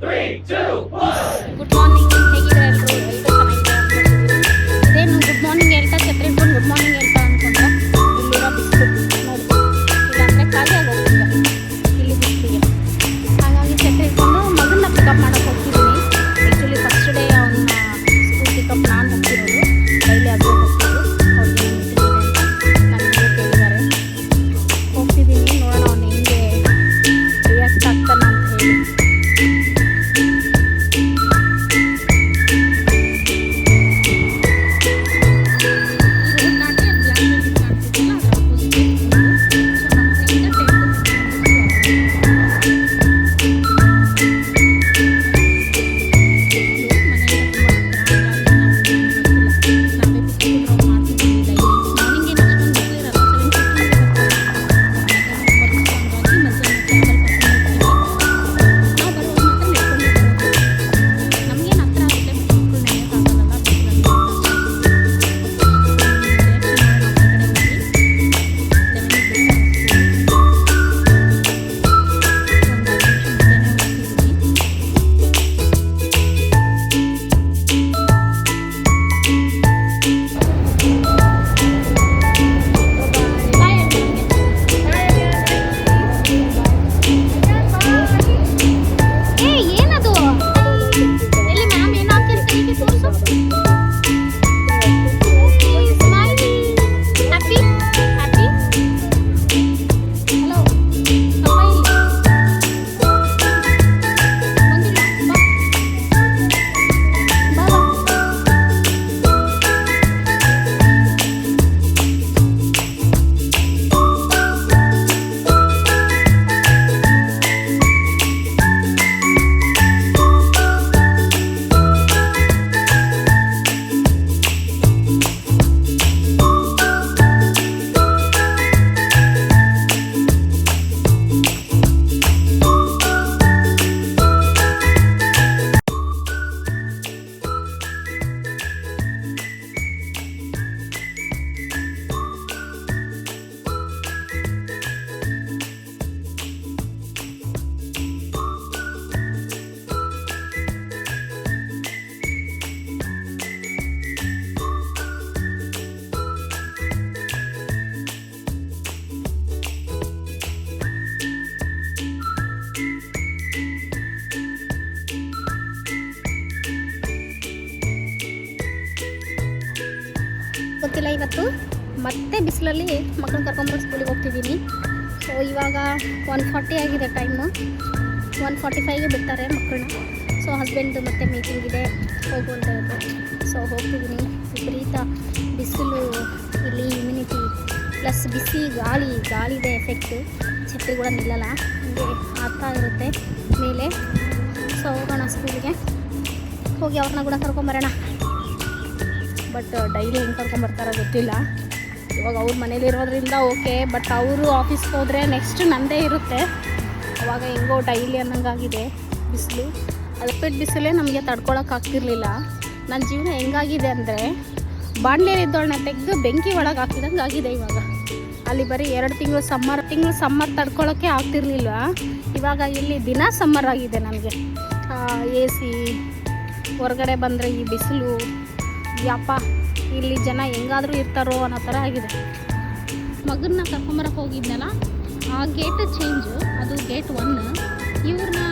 Good morning, ಹೇಗಿದ್ದಾರೆ ಎಲ್ಲರೂ? ಚೆನ್ನಾಗಿದೆ. ಇದೇನು ಗುಡ್ ಮಾರ್ನಿಂಗ್ ಹೇಳ್ತಾ ಛತ್ರಿ ಇಟ್ಕೊಂಡು ಗುಡ್ ಮಾರ್ನಿಂಗ್ ಹೇಳ್ತಾ ಅಂದ್ಕೊಂಡ್ರೆ ಇಲ್ಲಿರೋ ಬಿಸಿಲು ನೋಡಿ, ಇಲ್ಲಾಂದರೆ ಖಾಲಿ ಆಗೋಗ್ತಿಲ್ಲ ಇಲ್ಲಿ ಬಿಸಿಲಿಗೆ. ಹಾಗಾಗಿ ಛತ್ರಿ ಇಟ್ಕೊಂಡು ಮಗನ್ನ ಪಿಕಪ್ ಮಾಡೋಕ್ಕೆ ಹೋಗ್ತಿದ್ದೀನಿ. ಆ್ಯಕ್ಚುಲಿ ಫಸ್ಟ್ ಡೇ ಅವನ್ನ ಸ್ಕೂಲ್ ಪಿಕಪ್ ನಾನು ಹೋಗ್ತಿರೋದು, ಡೈಲಿ ಅದೇ ಹೋಗ್ತಿದ್ದು. ಅವ್ರಿಗೆ ಮೀಟಿಂಗ್ ಇದೆ ಅಂತ ನನಗೆ ಕೇಳಿದ್ದಾರೆ. ಹೋಗ್ತಿದ್ದೀನಿ, ನೋಡೋಣ ಅವ್ನು ಹೆಂಗೆ ರಿಯಾಕ್ಟ್ ಆಗ್ತಾನ ಅಂತ ಹೇಳಿ. ಗೊತ್ತಿಲ್ಲ, ಇವತ್ತು ಮತ್ತೆ ಬಿಸಿಲಲ್ಲಿ ಮಕ್ಕಳನ್ನ ಕರ್ಕೊಂಬರೋ ಸ್ಕೂಲಿಗೆ ಹೋಗ್ತಿದ್ದೀನಿ. ಸೊ ಇವಾಗ 1:40 ಆಗಿದೆ ಟೈಮು. 1:45ಗೆ ಬಿಡ್ತಾರೆ ಮಕ್ಕಳನ್ನ. ಸೊ ಹಸ್ಬೆಂಡ್ದು ಮತ್ತೆ ಮೀಟಿಂಗ್ ಇದೆ, ಹೋಗುವಂಥದ್ದು. ಸೊ ಹೋಗ್ತಿದ್ದೀನಿ. ವಿಪರೀತ ಬಿಸಿಲು, ಇಲ್ಲಿ ಇಮ್ಯುನಿಟಿ ಪ್ಲಸ್ ಬಿಸಿ ಗಾಳಿದೆ ಎಫೆಕ್ಟು. ಛತ್ರಿ ಕೂಡ ನಿಲ್ಲಲ್ಲ, ಹೀಗೆ ಆಗ್ತಾ ಇರುತ್ತೆ ಮೇಲೆ. ಸೊ ಹೋಗೋಣ ಸ್ಕೂಲಿಗೆ, ಹೋಗಿ ಅವ್ರನ್ನ ಕೂಡ ಕರ್ಕೊಂಬರೋಣ. ಬಟ್ ಡೈಲಿ ಹೆಂಗೆ ಕರ್ಕೊಂಬರ್ತಾರೋ ಗೊತ್ತಿಲ್ಲ. ಇವಾಗ ಅವ್ರ ಮನೇಲಿರೋದ್ರಿಂದ ಓಕೆ, ಬಟ್ ಅವರು ಆಫೀಸ್ಗೆ ಹೋದರೆ ನೆಕ್ಸ್ಟ್ ನಂದೇ ಇರುತ್ತೆ. ಅವಾಗ ಹೆಂಗೋ ಡೈಲಿ ಅನ್ನೋಂಗಾಗಿದೆ ಬಿಸಿಲು. ಅದಕ್ಕೆ ಬಿಸಿಲೇ ನಮಗೆ ತಡ್ಕೊಳಕ್ಕಾಗ್ತಿರ್ಲಿಲ್ಲ. ನನ್ನ ಜೀವನ ಹೆಂಗಾಗಿದೆ ಅಂದರೆ ಬಾಣಲೆಯಲ್ಲಿದ್ದವಳನ್ನ ತೆಗೆದು ಬೆಂಕಿ ಒಳಗೆ ಹಾಕಿದಂಗೆ ಆಗಿದೆ ಇವಾಗ. ಅಲ್ಲಿ ಬರೀ 2 ತಿಂಗಳು ಸಮ್ಮರ್ ತಡ್ಕೊಳ್ಳೋಕ್ಕೆ ಆಗ್ತಿರ್ಲಿಲ್ಲ. ಇವಾಗ ಇಲ್ಲಿ ದಿನ ಸಮ್ಮರ್ ಆಗಿದೆ ನನಗೆ. AC ಹೊರಗಡೆ ಬಂದರೆ ಈ ಬಿಸಿಲು ಯಪ್ಪ, ಇಲ್ಲಿ ಜನ ಹೆಂಗಾದರೂ ಇರ್ತಾರೋ ಅನ್ನೋ ಥರ ಆಗಿದೆ. ಮಗನ್ನ ಕರ್ಕೊಂಬರಕ್ಕೆ ಹೋಗಿದ್ನಲ್ಲ, ಆ ಗೇಟ್ ಚೇಂಜು, ಅದು ಗೇಟ್ 1. ಇವ್ರನ್ನ